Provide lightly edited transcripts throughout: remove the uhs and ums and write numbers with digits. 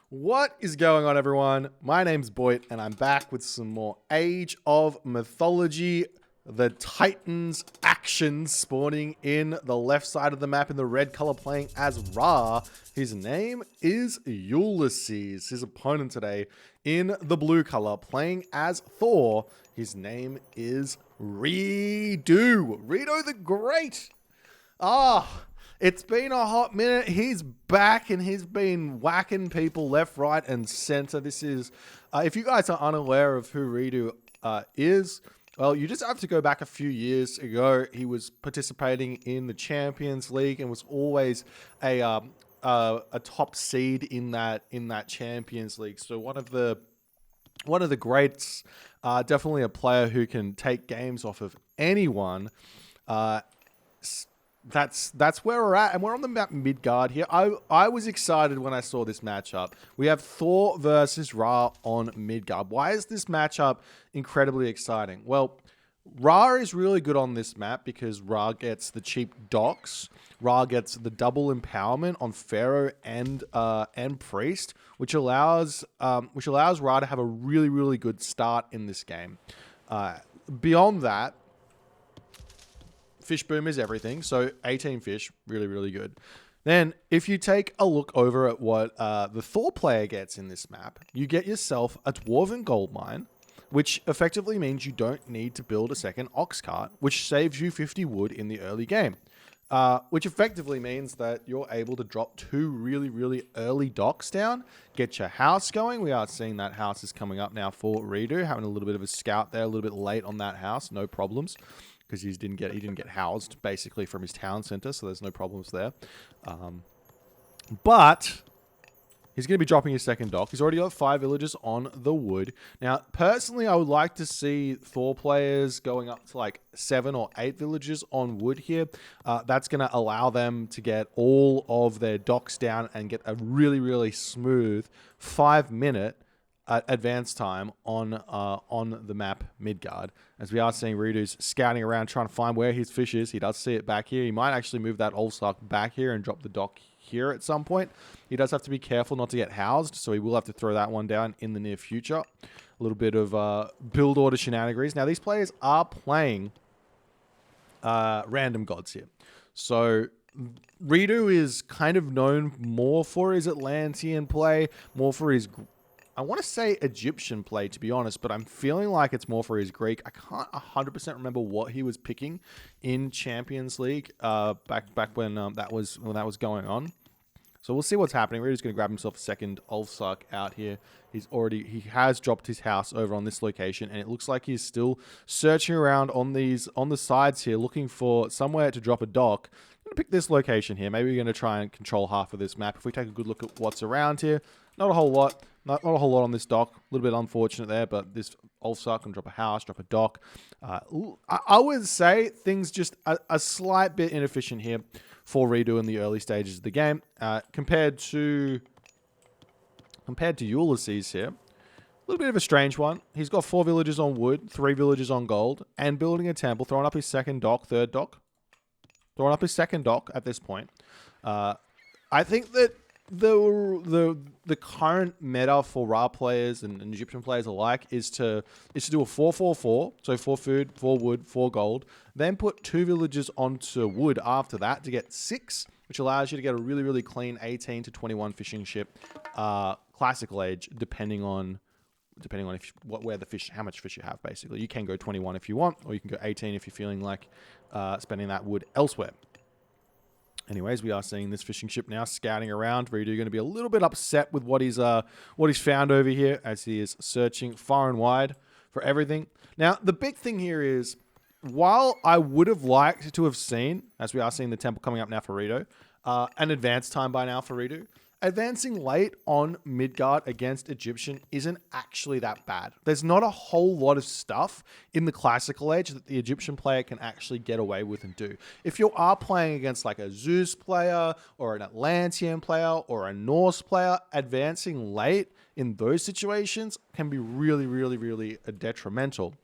What is going on, everyone? My name's Boit, and I'm back with some more Age of Mythology. The Titans action spawning in the left side of the map in the red color, playing as Ra. His name is Ulysses. His opponent today in the blue color, playing as Thor. His name is Redo. Redo the Great. It's been a hot minute. He's back and he's been whacking people left, right, and center. This is, if you guys are unaware of who Redo is, well, you just have to go back a few years ago. He was participating in the Champions League and was always a top seed in that Champions League. So one of the greats, definitely a player who can take games off of anyone. That's where we're at, and we're on the map Midgard here. I was excited when I saw this matchup. We have Thor versus Ra on Midgard. Why is this matchup incredibly exciting? Well, Ra is really good on this map because Ra gets the cheap docks. Ra gets the double empowerment on Pharaoh and Priest, which allows Ra to have a really good start in this game. Beyond that, fish boom is everything. So 18 fish, really good. Then if you take a look over at what the Thor player gets in this map, you get yourself a dwarven gold mine, which effectively means you don't need to build a second ox cart, which saves you 50 wood in the early game. Which effectively means that you're able to drop two really early docks down, get your house going. We are seeing that house is coming up now for Redo, having a little bit of a scout there, a little bit late on that house, no problems. Because he didn't get housed basically from his town center, so there's no problems there. But he's going to be dropping his second dock. He's already got 5 villagers on the wood. Now, personally, I would like to see Thor players going up to like 7 or 8 villagers on wood here. That's going to allow them to get all of their docks down and get a really smooth 5-minute advance time on the map Midgard, as we are seeing Redo's scouting around trying to find where his fish is. He does see it back here. He might actually move that Ulysses back here and drop the dock here at some point. He does have to be careful not to get housed, so he will have to throw that one down in the near future. A little bit of build order shenanigans. Now these players are playing random gods here, so Redo is kind of known more for his Atlantean play, more for his, I want to say Egyptian play, to be honest, but I'm feeling like it's more for his Greek. I can't 100% remember what he was picking in Champions League back when that was going on. So we'll see what's happening. We're just going to grab himself a second Ulfsuck out here. He has dropped his house over on this location, and it looks like he's still searching around on the sides here, looking for somewhere to drop a dock. I'm going to pick this location here. Maybe we're going to try and control half of this map. If we take a good look at what's around here, not a whole lot. Not a whole lot on this dock. A little bit unfortunate there, but this Ulfsuck can drop a house, drop a dock. I would say things just a slight bit inefficient here for Redo in the early stages of the game. Compared to Ulysses here. A little bit of a strange one. He's got 4 villagers on wood, 3 villagers on gold, and building a temple, throwing up his second dock, third dock. Throwing up his second dock at this point. I think that the current meta for Ra players and Egyptian players alike is to do a 4-4-4, so 4 food, 4 wood, 4 gold, then put 2 villagers onto wood after that to get 6, which allows you to get a really clean 18 to 21 fishing ship, classical age, depending on how much fish you have. Basically, you can go 21 if you want, or you can go 18 if you're feeling like spending that wood elsewhere. Anyways, we are seeing this fishing ship now scouting around. Redo going to be a little bit upset with what he's found over here, as he is searching far and wide for everything. Now, the big thing here is, while I would have liked to have seen, as we are seeing the temple coming up now for Redo, an advance time by now for Redo, advancing late on Midgard against Egyptian isn't actually that bad. There's not a whole lot of stuff in the classical age that the Egyptian player can actually get away with and do. If you are playing against like a Zeus player or an Atlantean player or a Norse player, advancing late in those situations can be really detrimental.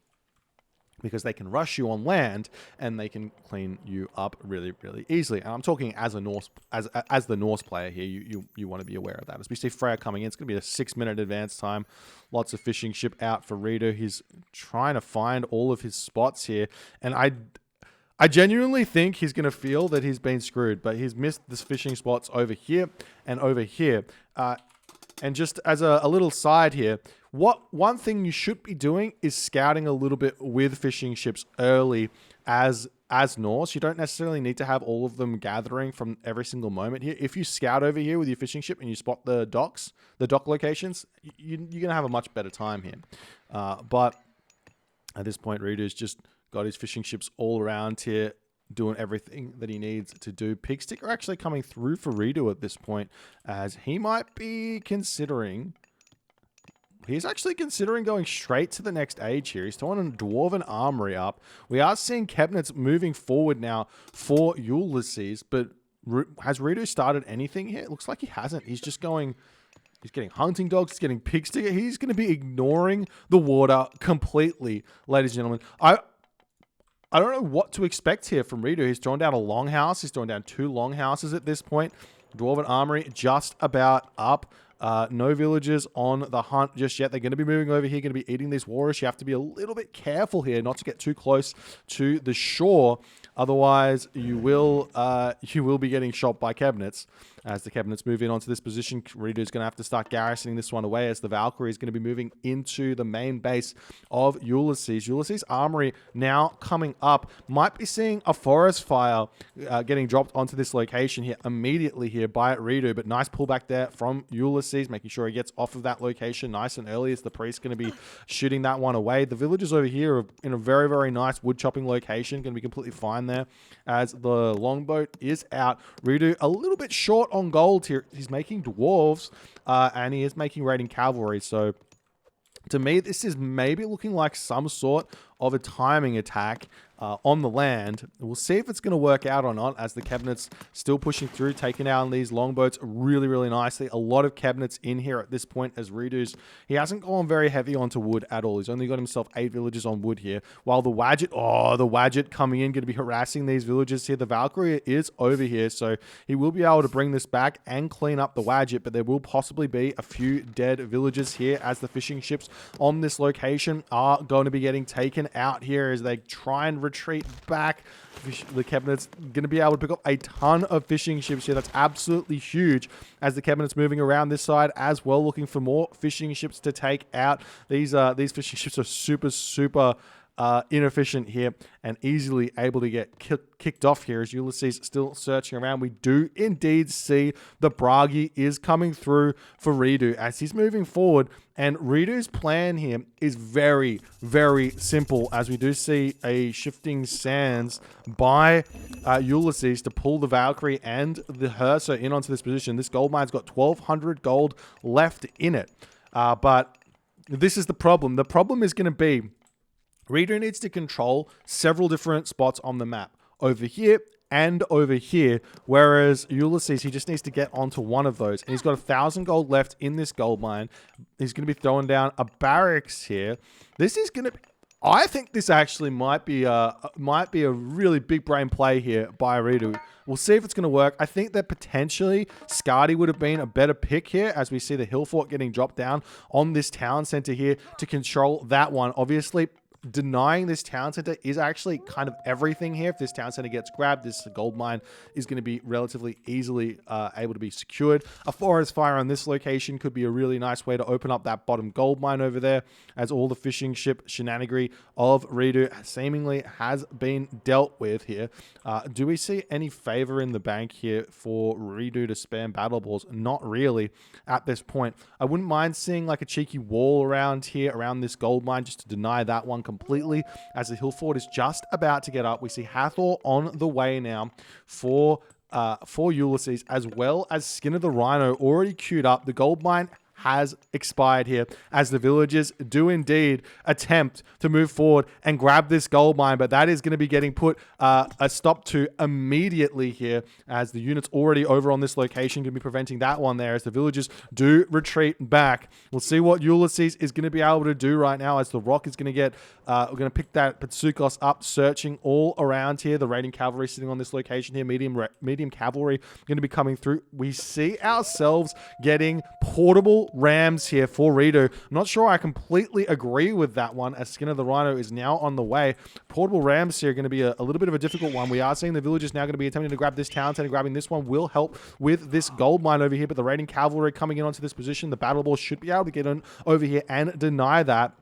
because they can rush you on land and they can clean you up really, really easily. And I'm talking as a Norse, as the Norse player here, you want to be aware of that. As we see Freya coming in, it's going to be a 6-minute advance time. Lots of fishing ship out for Rido. He's trying to find all of his spots here, and I genuinely think he's going to feel that he's been screwed, but he's missed the fishing spots over here and over here. And just as a little side here, one thing you should be doing is scouting a little bit with fishing ships early as Norse. You don't necessarily need to have all of them gathering from every single moment here. If you scout over here with your fishing ship and you spot the dock locations, you're going to have a much better time here. But at this point, Rido's just got his fishing ships all around here, doing everything that he needs to do. Pigstick are actually coming through for Rido at this point, as he might be considering... He's actually considering going straight to the next age here. He's throwing a Dwarven Armory up. We are seeing cabinets moving forward now for Ulysses, but has Rido started anything here? It looks like he hasn't. He's just going... He's getting hunting dogs. He's getting pigstick. He's going to be ignoring the water completely, ladies and gentlemen. I don't know what to expect here from Rido. He's thrown down a longhouse. He's thrown down 2 longhouses at this point. Dwarven Armory just about up. No villagers on the hunt just yet. They're going to be moving over here, going to be eating these walrus. You have to be a little bit careful here not to get too close to the shore. Otherwise, you will be getting shot by cabinets. As the cabinets move in onto this position, Rido's going to have to start garrisoning this one away, as the Valkyrie is going to be moving into the main base of Ulysses. Ulysses Armory now coming up. Might be seeing a forest fire getting dropped onto this location here immediately here by Rido, but nice pullback there from Ulysses, making sure he gets off of that location nice and early, as the priest's going to be shooting that one away. The villagers over here are in a very, very nice wood chopping location, going to be completely fine there, as the longboat is out. Rido a little bit short on gold here. He's making dwarves, and he is making raiding cavalry. So to me, this is maybe looking like some sort of a timing attack on the land. We'll see if it's going to work out or not, as the cabinets still pushing through, taking out these longboats really, really nicely. A lot of cabinets in here at this point, as Rido's, he hasn't gone very heavy onto wood at all. He's only got himself 8 villages on wood here, while the Wadget coming in, going to be harassing these villages here. The Valkyrie is over here, so he will be able to bring this back and clean up the Wadget, but there will possibly be a few dead villagers here, as the fishing ships on this location are going to be getting taken out here as they try and retreat back. The cabinet's going to be able to pick up a ton of fishing ships here. That's absolutely huge, as the cabinet's moving around this side as well, looking for more fishing ships to take out. These fishing ships are super inefficient here, and easily able to get kicked off here, as Ulysses still searching around. We do indeed see the Bragi is coming through for Rido as he's moving forward, and Rido's plan here is very, very simple, as we do see a shifting sands by Ulysses to pull the Valkyrie and the Hersa in onto this position. This gold mine's got 1,200 gold left in it, but this is the problem. The problem is going to be Rido needs to control several different spots on the map, over here and over here, whereas Ulysses, he just needs to get onto one of those, and he's got 1,000 gold left in this gold mine. He's going to be throwing down a barracks here. This is going to... I think this actually might be a really big brain play here by Rido. We'll see if it's going to work. I think that potentially Skadi would have been a better pick here, as we see the hill fort getting dropped down on this town center here to control that one. Obviously, denying this town center is actually kind of everything here. If this town center gets grabbed, this gold mine is going to be relatively easily able to be secured. A forest fire on this location could be a really nice way to open up that bottom gold mine over there, as all the fishing ship shenanigery of Rido seemingly has been dealt with here. Do we see any favor in the bank here for Rido to spam battle balls? Not really at this point. I wouldn't mind seeing like a cheeky wall around here, around this gold mine, just to deny that one completely, as the hill fort is just about to get up. We see Hathor on the way now for Ulysses, as well as Skin of the Rhino already queued up. The gold mine has expired here, as the villagers do indeed attempt to move forward and grab this gold mine, but that is going to be getting put a stop to immediately here, as the units already over on this location going to be preventing that one there, as the villagers do retreat back. We'll see what Ulysses is going to be able to do right now, as the rock is going to get we're going to pick that Patsukos up, searching all around here. The raiding cavalry sitting on this location here, medium cavalry going to be coming through. We see ourselves getting portable rams here for Rido. I'm not sure I completely agree with that one, as Skin of the Rhino is now on the way. Portable rams here are going to be a little bit of a difficult one. We are seeing the villagers now going to be attempting to grab this town center. Grabbing this one will help with this gold mine over here, but the raiding cavalry coming in onto this position. The battle ball should be able to get in over here and deny that,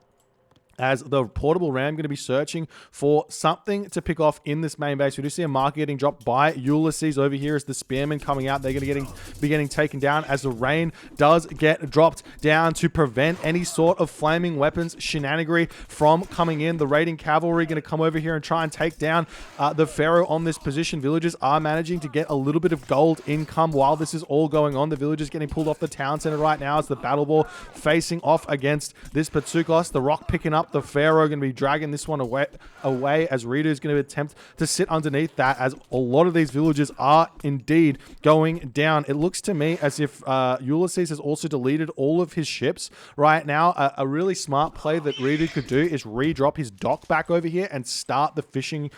as the portable ram going to be searching for something to pick off in this main base. We do see a marker getting dropped by Ulysses over here, as the spearmen coming out. They're going to be getting taken down, as the rain does get dropped down to prevent any sort of flaming weapons shenanigery from coming in. The raiding cavalry going to come over here and try and take down the Pharaoh on this position. Villagers are managing to get a little bit of gold income while this is all going on. The villagers getting pulled off the town center right now, as the battle ball facing off against this Patsukos. The rock picking up the Pharaoh, going to be dragging this one away as Rita is going to attempt to sit underneath that, as a lot of these villagers are indeed going down. It looks to me as if Ulysses has also deleted all of his ships right now. A really smart play that Rita could do is re-drop his dock back over here and start the fishing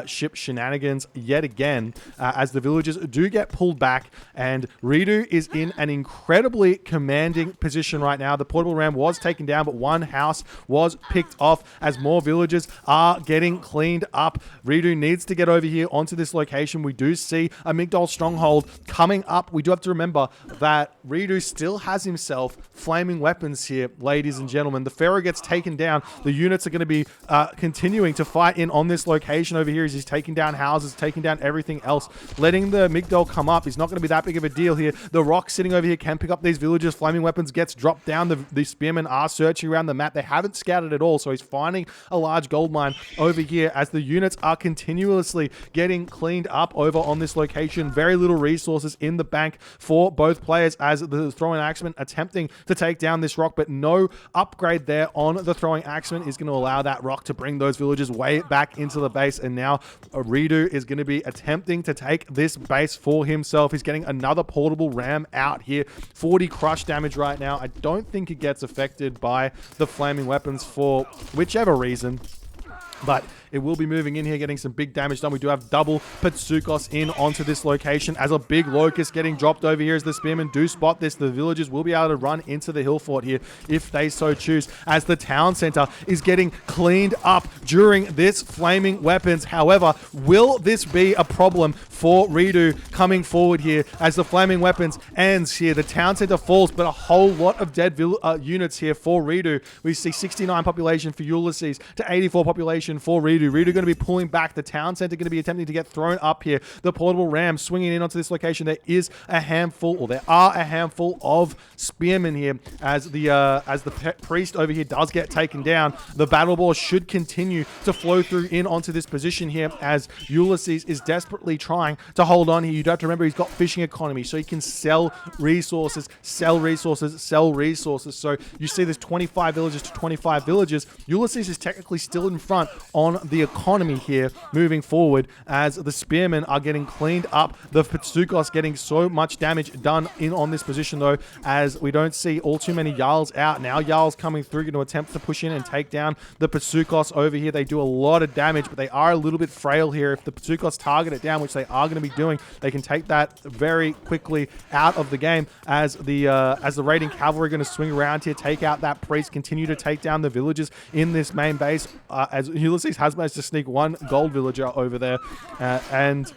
ship shenanigans yet again, as the villagers do get pulled back, and Ridu is in an incredibly commanding position right now. The portable ram was taken down, but one house was picked off, as more villagers are getting cleaned up. Ridu needs to get over here onto this location. We do see a Migdol stronghold coming up. We do have to remember that Ridu still has himself flaming weapons here, ladies and gentlemen. The Pharaoh gets taken down. The units are going to be continuing to fight in on this location over here, as he's taking down houses, taking down everything else. Letting the Migdol come up is not going to be that big of a deal here. The rock sitting over here can pick up these villagers. Flaming weapons gets dropped down. The spearmen are searching around the map. They haven't scouted at all, so he's finding a large gold mine over here, as the units are continuously getting cleaned up over on this location. Very little resources in the bank for both players, as the throwing axeman attempting to take down this rock, but no upgrade there on the throwing axeman is going to allow that rock to bring those villagers way back into the base. And now Ridu is going to be attempting to take this base for himself. He's getting another portable ram out here. 40 crush damage right now. I don't think it gets affected by the flaming weapons for whichever reason, but it will be moving in here, getting some big damage done. We do have double Patsukos in onto this location, as a big locust getting dropped over here, as the spearmen do spot this. The villagers will be able to run into the hill fort here if they so choose, as the town center is getting cleaned up during this flaming weapons. However, will this be a problem for Ridu coming forward here, as the flaming weapons ends here? The town center falls, but a whole lot of dead units here for Ridu. We see 69 population for Ulysses to 84 population for Ridu. Ridu going to be pulling back. The town center going to be attempting to get thrown up here. The portable ram swinging in onto this location. There are a handful of spearmen here, as the priest over here does get taken down. The battle ball should continue to flow through in onto this position here, as Ulysses is desperately trying to hold on here. You do have to remember he's got fishing economy, so he can sell resources. So you see this 25 villages to 25 villages. Ulysses is technically still in front on the economy here moving forward, as the spearmen are getting cleaned up. The Patsukos getting so much damage done in on this position, though, as we don't see all too many Jarls out. Now Jarls coming through, going to attempt to push in and take down the Patsukos over here. They do a lot of damage, but they are a little bit frail here. If the Patsukos target it down, which they are going to be doing, they can take that very quickly out of the game, as the raiding cavalry are going to swing around here, take out that priest, continue to take down the villagers in this main base, as Ulysses has managed to sneak one gold villager over there, and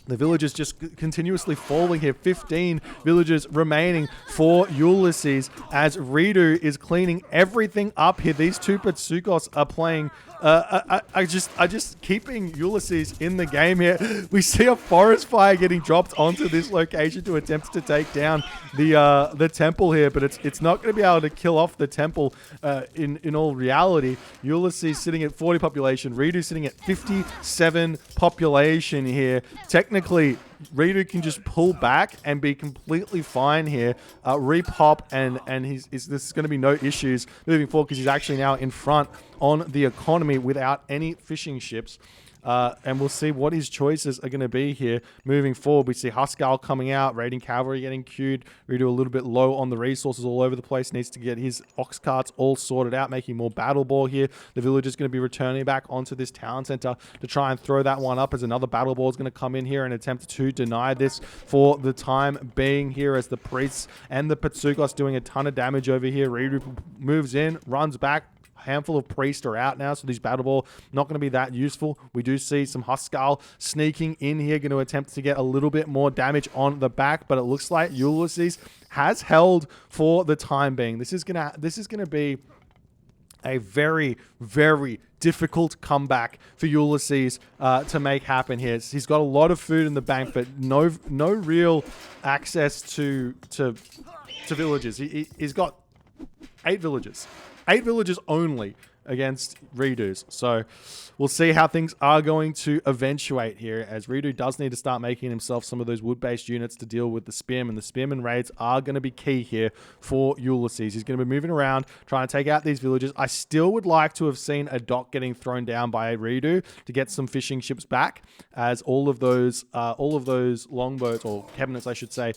the villagers just continuously falling here. 15 villagers remaining for Ulysses, as Ridu is cleaning everything up here. These two Patsukos are playing I just keeping Ulysses in the game here. We see a forest fire getting dropped onto this location to attempt to take down the temple here, but it's not going to be able to kill off the temple in all reality. Ulysses sitting at 40 population, Ridu sitting at 57 population here. Technically, Redo can just pull back and be completely fine here. Repop, and this is going to be no issues moving forward because he's actually now in front on the economy without any fishing ships. And we'll see what his choices are going to be here moving forward. We see Huskarl coming out, raiding cavalry getting queued. Redo a little bit low on the resources all over the place. Needs to get his ox carts all sorted out, making more battle ball here. The villager's going to be returning back onto this town center to try and throw that one up as another battle ball is going to come in here and attempt to deny this for the time being here as the priests and the Patsukos doing a ton of damage over here. Redo moves in, runs back. Handful of priests are out now, so these battle ball not going to be that useful. We do see some Huskarl sneaking in here, going to attempt to get a little bit more damage on the back, but it looks like Ulysses has held for the time being. This is gonna be a very, very difficult comeback for Ulysses to make happen here. He's got a lot of food in the bank, but no real access to villages. He's got 8 villages. 8 villages only against Redo's. So we'll see how things are going to eventuate here, as Redo does need to start making himself some of those wood-based units to deal with the spearmen. The spearmen raids are going to be key here for Ulysses. He's going to be moving around, trying to take out these villages. I still would like to have seen a dock getting thrown down by Redo to get some fishing ships back, as all of those longboats, or cabinets I should say,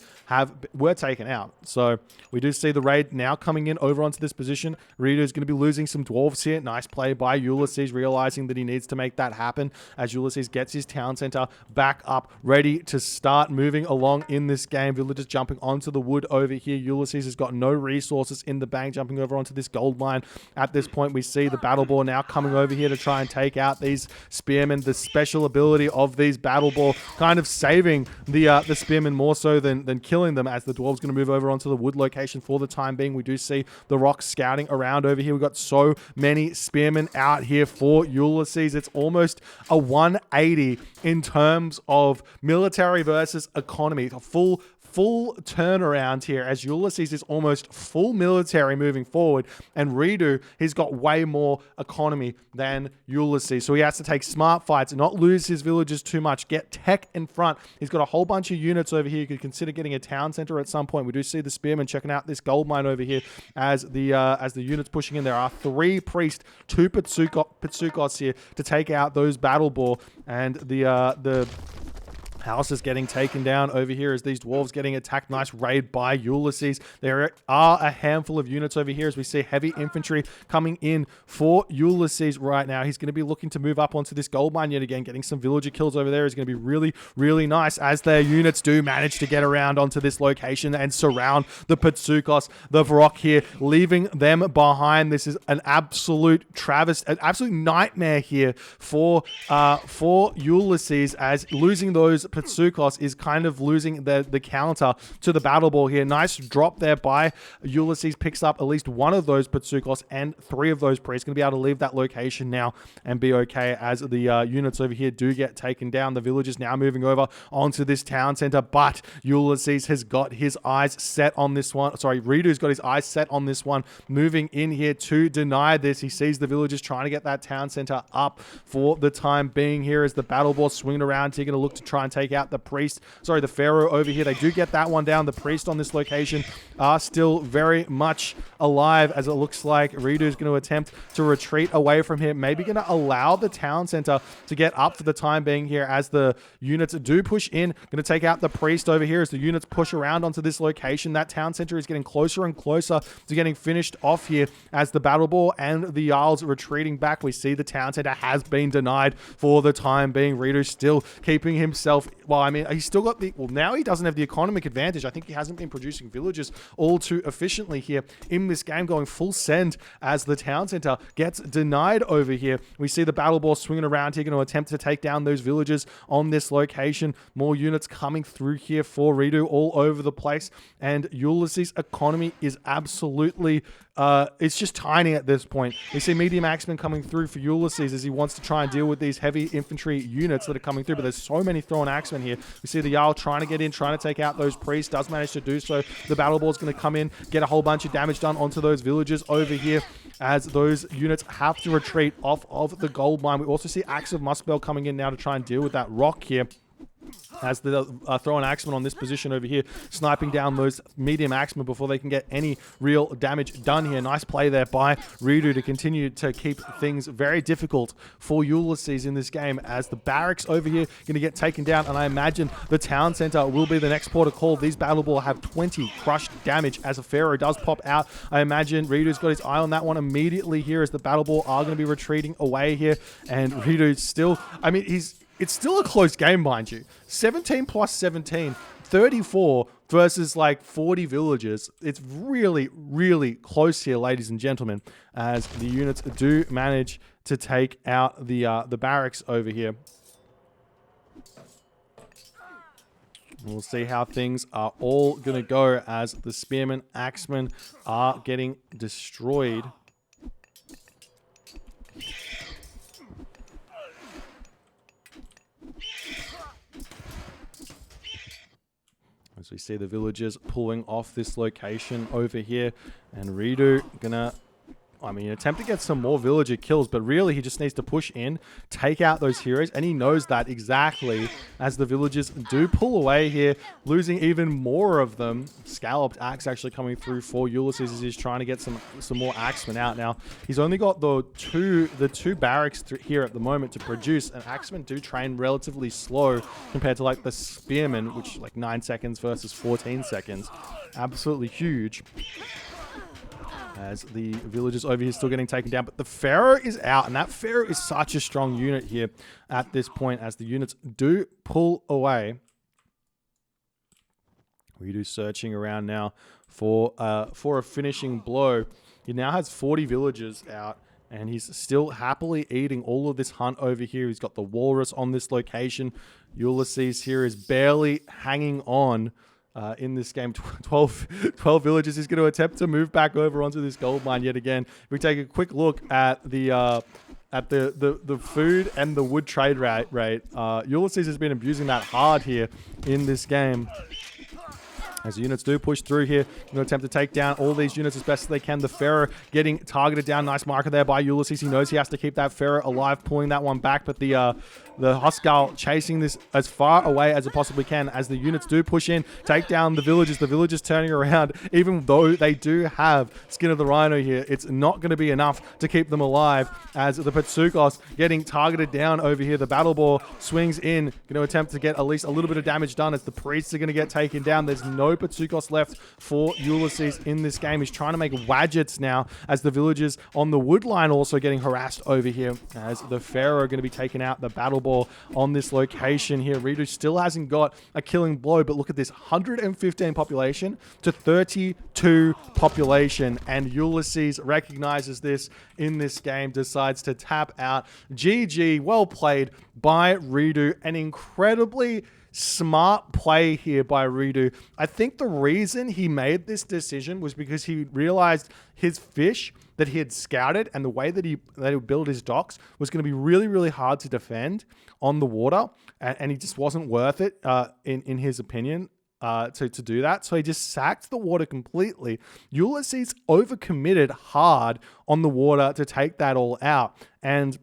were taken out. So we do see the raid now coming in over onto this position. Redo is going to be losing some dwarves here. Nice play by Ulysses, realizing that he needs to make that happen as Ulysses gets his town center back up, ready to start moving along in this game. Villagers jumping onto the wood over here. Ulysses has got no resources in the bank, jumping over onto this gold mine. At this point, we see the battle ball now coming over here to try and take out these spearmen. The special ability of these battle ball kind of saving the spearmen more so than killing them, as the dwarves going to move over onto the wood location for the time being. We do see the rocks scouting around over here. We've got so many spearmen out here for Ulysses. It's almost a 180 in terms of military versus economy. A full turnaround here, as Ulysses is almost full military moving forward, and Redo, he's got way more economy than Ulysses. So he has to take smart fights and not lose his villages too much, get tech in front. He's got a whole bunch of units over here. You could consider getting a town center at some point. We do see the spearmen checking out this gold mine over here as the units pushing in. There are 3 priests, 2 Patsukos here to take out those battle ball, and the house is getting taken down over here as these dwarves getting attacked. Nice raid by Ulysses. There are a handful of units over here as we see heavy infantry coming in for Ulysses right now. He's going to be looking to move up onto this gold mine yet again. Getting some villager kills over there is going to be really, really nice, as their units do manage to get around onto this location and surround the Patsukos, the Varrock here, leaving them behind. This is an absolute travesty, an absolute nightmare here for Ulysses, as losing those Patsukos is kind of losing the counter to the battle ball here. Nice drop there by Ulysses. Picks up at least one of those Patsukos and 3 of those priests. Going to be able to leave that location now and be okay, as the units over here do get taken down. The villagers now moving over onto this town center, but Ulysses has got his eyes set on this one. Sorry, Redo's got his eyes set on this one, moving in here to deny this. He sees the villagers trying to get that town center up for the time being here, as the battle ball swinging around. He's going to look to try and take out the priest. Sorry, the pharaoh over here. They do get that one down. The priest on this location are still very much alive, as it looks like Redo's going to attempt to retreat away from here. Maybe going to allow the town center to get up for the time being here, as the units do push in. Going to take out the priest over here as the units push around onto this location. That town center is getting closer and closer to getting finished off here, as the battle ball and the Jarls retreating back. We see the town center has been denied for the time being. Redo's still keeping himself, well, I mean, he's still got now he doesn't have the economic advantage. I think he hasn't been producing villages all too efficiently here in this game, going full send as the town center gets denied over here. We see the battle ball swinging around here, going to attempt to take down those villages on this location. More units coming through here for Redo all over the place, and Ulysses' economy is absolutely it's just tiny at this point. We see medium axemen coming through for Ulysses as he wants to try and deal with these heavy infantry units that are coming through, but there's so many thrown axemen here. We see the Jarl trying to get in, trying to take out those priests, does manage to do so. The battle ball is going to come in, get a whole bunch of damage done onto those villages over here, as those units have to retreat off of the gold mine. We also see Axe of Muskbell coming in now to try and deal with that rock here. as the throwing axemen on this position over here, sniping down those medium axemen before they can get any real damage done here. Nice play there by Ridu to continue to keep things very difficult for Ulysses in this game, as the barracks over here going to get taken down, and I imagine the town center will be the next port of call. These battle ball have 20 crushed damage as a Pharaoh does pop out. I imagine Ridu's got his eye on that one immediately here, as the battle ball are going to be retreating away here, and Ridu still, I mean, it's still a close game, mind you. 17 plus 17, 34 versus like 40 villagers. It's really, really close here, ladies and gentlemen, as the units do manage to take out the barracks over here. We'll see how things are all going to go as the spearmen, axemen are getting destroyed. As we see the villagers pulling off this location over here, and Ridu gonna, I mean, attempt to get some more villager kills, but really he just needs to push in, take out those heroes, and he knows that exactly, as the villagers do pull away here, losing even more of them. Scalloped axe actually coming through for Ulysses as he's trying to get some more axemen out. Now, he's only got the two barracks here at the moment to produce, and axemen do train relatively slow compared to like the spearmen, which like 9 seconds versus 14 seconds. Absolutely huge. As the villagers over here still getting taken down, but the Pharaoh is out, and that Pharaoh is such a strong unit here at this point, as the units do pull away. We do searching around now for a finishing blow. He now has 40 villagers out, and he's still happily eating all of this hunt over here. He's got the walrus on this location. Ulysses here is barely hanging on. In this game, 12 villagers. He's going to attempt to move back over onto this gold mine yet again. If we take a quick look at the food and the wood trade rate, Ulysses has been abusing that hard here in this game. As the units do push through here, going to attempt to take down all these units as best as they can. The Pharaoh getting targeted down. Nice marker there by Ulysses. He knows he has to keep that Pharaoh alive, pulling that one back. But the Huskal chasing this as far away as it possibly can, as the units do push in, take down the villagers. The villagers turning around, even though they do have Skin of the Rhino here, it's not going to be enough to keep them alive, as the Patsukos getting targeted down over here. The battle ball swings in, going to attempt to get at least a little bit of damage done, as the priests are going to get taken down. There's no Patsukos left for Ulysses in this game. He's trying to make wadgets now, as the villagers on the wood line also getting harassed over here, as the Pharaoh are going to be taken out. The battle ball on this location here. Ridu still hasn't got a killing blow, but look at this, 115 population to 32 population, and Ulysses recognizes this in this game, decides to tap out. GG, well played by Ridu. An incredibly smart play here by Ridu. I think the reason he made this decision was because he realized his fish that he had scouted and the way that he would build his docks was going to be really, really hard to defend on the water, and he just wasn't worth it in his opinion to do that. So he just sacked the water completely. Ulysses overcommitted hard on the water to take that all out, and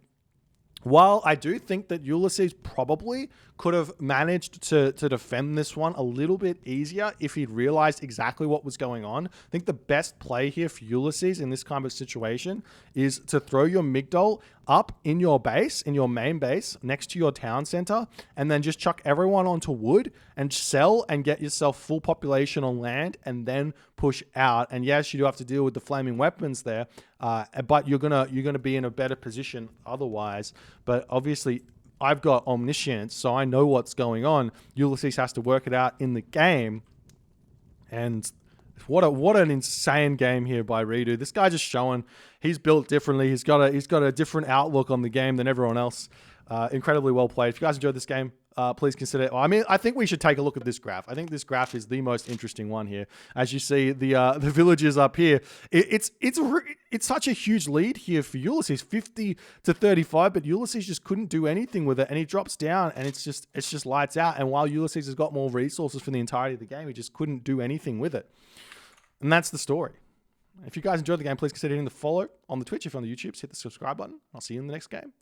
while I do think that Ulysses probably could have managed to defend this one a little bit easier if he'd realized exactly what was going on, I think the best play here for Ulysses in this kind of situation is to throw your Migdol up in your base, in your main base, next to your town center, and then just chuck everyone onto wood and sell and get yourself full population on land, and then push out. And yes, you do have to deal with the flaming weapons there, but you're gonna be in a better position otherwise. But obviously, I've got omniscience, so I know what's going on. Ulysses has to work it out in the game, and what an insane game here by Ridu. This guy just showing he's built differently. He's got a different outlook on the game than everyone else. Incredibly well played. If you guys enjoyed this game, please consider it. I mean, I think we should take a look at this graph. I think this graph is the most interesting one here. As you see, the villages up here, it's such a huge lead here for Ulysses, 50 to 35, but Ulysses just couldn't do anything with it, and he drops down, and it's just lights out. And while Ulysses has got more resources for the entirety of the game, he just couldn't do anything with it. And that's the story. If you guys enjoyed the game, please consider hitting the follow on the Twitch. If you're on the YouTube, hit the subscribe button. I'll see you in the next game.